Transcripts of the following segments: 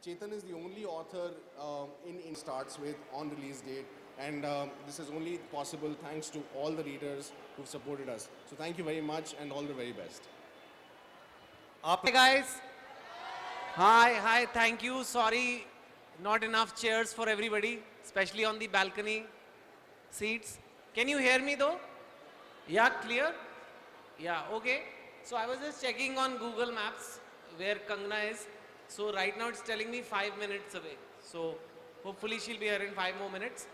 Chetan is the only author in starts with on release date, and this is only possible thanks to all the readers who've supported us. So thank you very much and all the very best. Hi guys. Hi, thank you. Sorry, not enough chairs for everybody, especially on the balcony seats. Can you hear me though? Yeah, clear? Yeah, okay. So I was just checking on Google Maps where Kangna is. So right now it's telling me 5 minutes away. So hopefully she'll be here in 5 more minutes.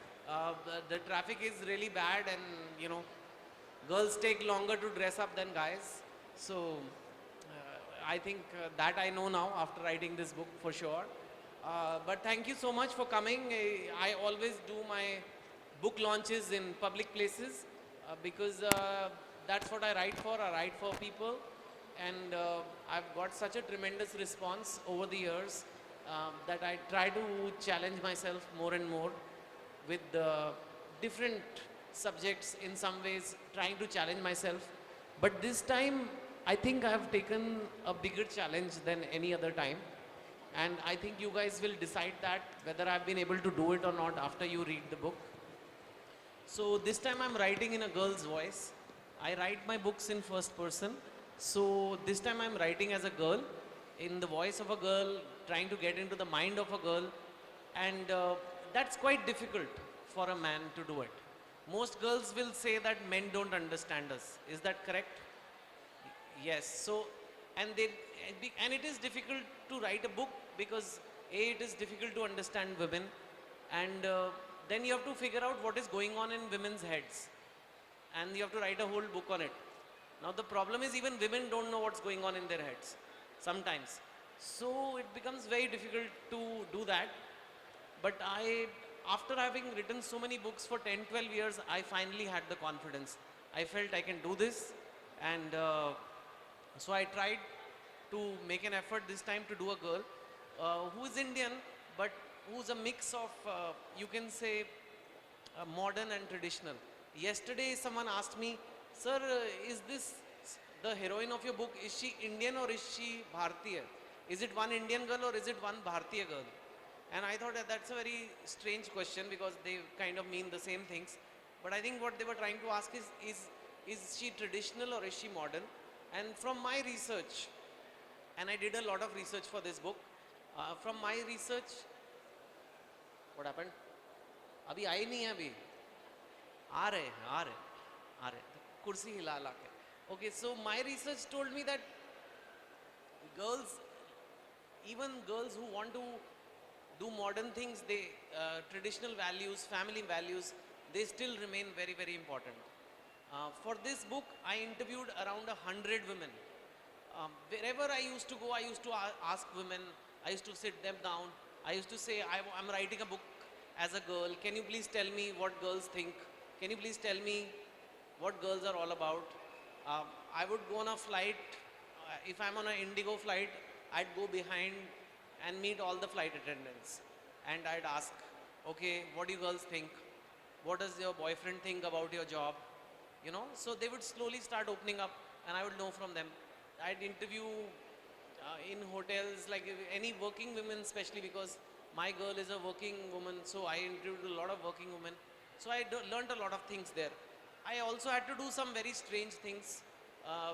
The traffic is really bad, and girls take longer to dress up than guys. So I think that I know now after writing this book for sure. But thank you so much for coming. I always do my book launches in public places because that's what I write for. I write for people, and I've got such a tremendous response over the years that I try to challenge myself more and more with different subjects, in some ways trying to challenge myself. But this time I think I have taken a bigger challenge than any other time, and I think you guys will decide that whether I've been able to do it or not after you read the book. So this time I'm writing in a girl's voice. I write my books in first person. So this time I'm writing as a girl, in the voice of a girl, trying to get into the mind of a girl. And that's quite difficult for a man to do it. Most girls will say that men don't understand us. Is that correct? Yes. So, and it is difficult to write a book because it is difficult to understand women, and then you have to figure out what is going on in women's heads, and you have to write a whole book on it. Now the problem is even women don't know what's going on in their heads sometimes. So it becomes very difficult to do that. But after having written so many books for 10, 12 years, I finally had the confidence. I felt I can do this, and so I tried to make an effort this time to do a girl who is Indian, but who's a mix of, you can say, modern and traditional. Yesterday someone asked me, sir, is this the heroine of your book, is she Indian or is she Bharatiya? Is it one Indian girl or is it one Bharatiya girl? And I thought that that's a very strange question because they kind of mean the same things. But I think what they were trying to ask is she traditional or is she modern? And from my research, and I did a lot of research for this book, from my research, what happened? अभी आए नहीं है अभी आ रहे कुर्सी हिला ला के. Okay, so my research told me that girls, even girls who want to do modern things, they traditional values, family values, they still remain very, very important. For this book, I interviewed around 100 women. Wherever I used to go, I used to ask women, I used to sit them down, I used to say, I'm writing a book as a girl, can you please tell me what girls think? Can you please tell me what girls are all about? I would go on a flight, if I'm on an Indigo flight, I'd go behind and meet all the flight attendants. And I'd ask, okay, what do you girls think? What does your boyfriend think about your job? So they would slowly start opening up, and I would know from them. I'd interview in hotels, like any working women, especially because my girl is a working woman, so I interviewed a lot of working women. So I learned a lot of things there. I also had to do some very strange things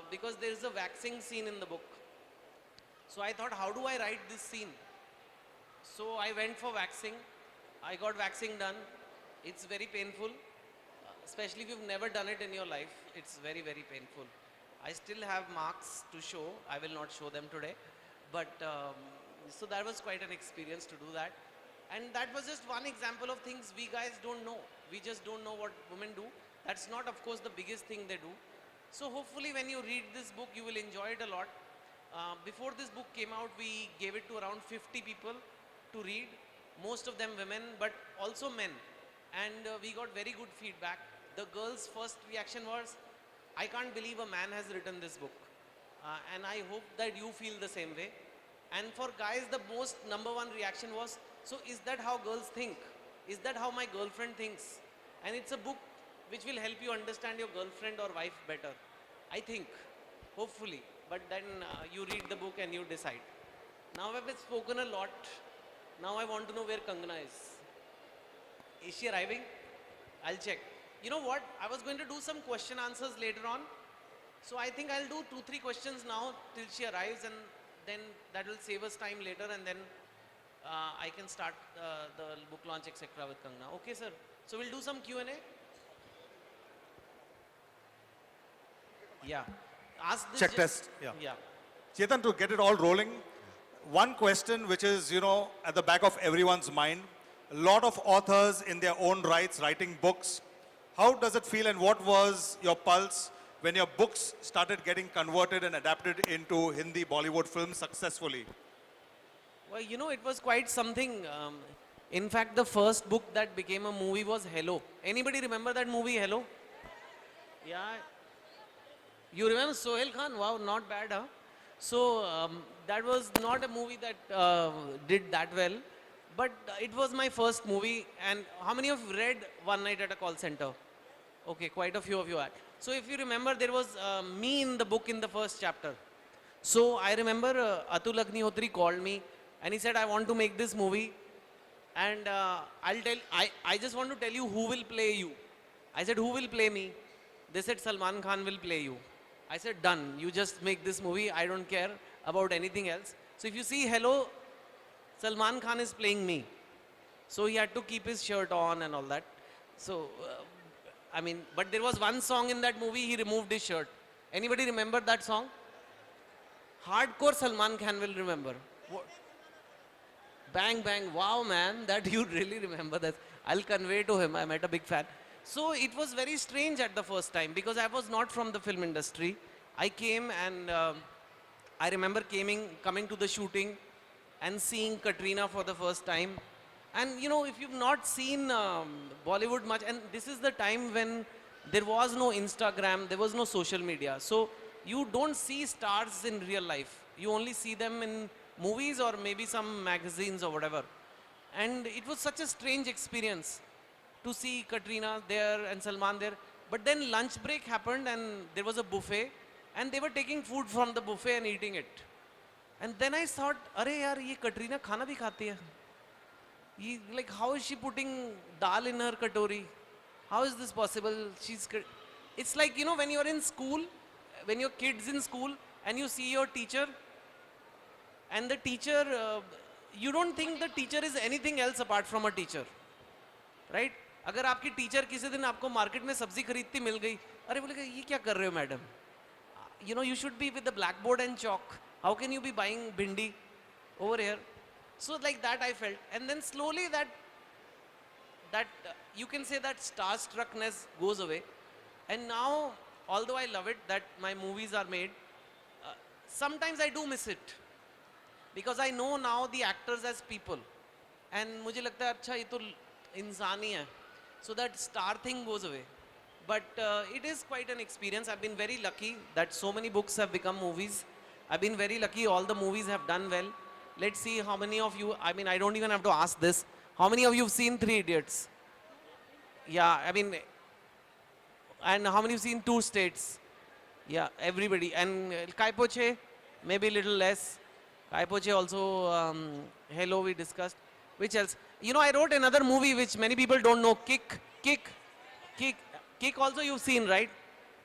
because there is a waxing scene in the book. So I thought, how do I write this scene? So I went for waxing. I got waxing done. It's very painful, especially if you've never done it in your life. It's very, very painful. I still have marks to show. I will not show them today. But so that was quite an experience to do that. And that was just one example of things we guys don't know. We just don't know what women do. That's not, of course, the biggest thing they do. So hopefully when you read this book, you will enjoy it a lot. Before this book came out, we gave it to around 50 people to read, most of them women, but also men. And we got very good feedback. The girls' first reaction was, I can't believe a man has written this book. And I hope that you feel the same way. And for guys, the most number one reaction was, so is that how girls think? Is that how my girlfriend thinks? And it's a book which will help you understand your girlfriend or wife better. I think, hopefully. But then you read the book and you decide. Now I've spoken a lot. Now I want to know where Kangana is. Is she arriving? I'll check. You know what? I was going to do some question answers later on. So I think I'll do 2-3 questions now till she arrives, and then that will save us time later, and then I can start the book launch etc. with Kangana. Okay, sir. So we'll do some Q&A. Yeah. Ask this. Check test. Yeah. Yeah. Chetan, to get it all rolling, one question which is, at the back of everyone's mind, a lot of authors in their own rights writing books. How does it feel, and what was your pulse when your books started getting converted and adapted into Hindi Bollywood films successfully? Well, it was quite something. In fact, the first book that became a movie was Hello. Anybody remember that movie, Hello? Yeah. You remember Sohail Khan? Wow, not bad, huh? So, that was not a movie that did that well, but it was my first movie. And how many of you read One Night at a Call Center? Okay, quite a few of you are. So, if you remember, there was me in the book in the first chapter. So, I remember Atul Agnihotri called me and he said, I want to make this movie, and I just want to tell you who will play you. I said, who will play me? They said, Salman Khan will play you. I said, done. You just make this movie. I don't care about anything else. So if you see Hello, Salman Khan is playing me. So he had to keep his shirt on and all that. So, but there was one song in that movie, he removed his shirt. Anybody remember that song? Hardcore Salman Khan will remember. What? Bang, bang. Wow, man, that you really remember that. I'll convey to him. I met a big fan. So it was very strange at the first time because I was not from the film industry. I came and I remember coming to the shooting and seeing Katrina for the first time. And if you've not seen Bollywood much, and this is the time when there was no Instagram, there was no social media. So you don't see stars in real life. You only see them in movies or maybe some magazines or whatever. And it was such a strange experience to see Katrina there and Salman there. But then lunch break happened and there was a buffet and they were taking food from the buffet and eating it. And then I thought, Are yaar, ye Katrina khana bhi khati hai. Like, how is she putting dal in her katori? How is this possible? It's like, when you're in school, when your kid's in school and you see your teacher, and the teacher, you don't think the teacher is anything else apart from a teacher, right? अगर आपकी teacher किसी दिन आपको market में सब्जी खरीदती मिल गई, अरे बोलेगा ये क्या कर रहे हो madam? You should be with the blackboard and chalk. How can you be buying bhindi over here? So like that I felt, and then slowly that you can say that starstruckness goes away. And now, although I love it that my movies are made, sometimes I do miss it because I know now the actors as people, and मुझे लगता है अच्छा ये तो इंसान ही है. So that star thing goes away. But it is quite an experience. I've been very lucky that so many books have become movies. I've been very lucky all the movies have done well. Let's see how many of you, I don't even have to ask this. How many of you have seen Three Idiots? Yeah, and how many have seen Two States? Yeah, everybody. And Kai Poche, maybe a little less. Kai Poche also, Hello we discussed. Which else? I wrote another movie which many people don't know, Kick also you've seen, right?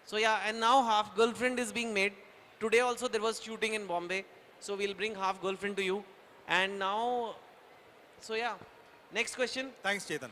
So yeah, and now Half Girlfriend is being made. Today also there was shooting in Bombay. So we'll bring Half Girlfriend to you. And now, so yeah, next question. Thanks, Chetan.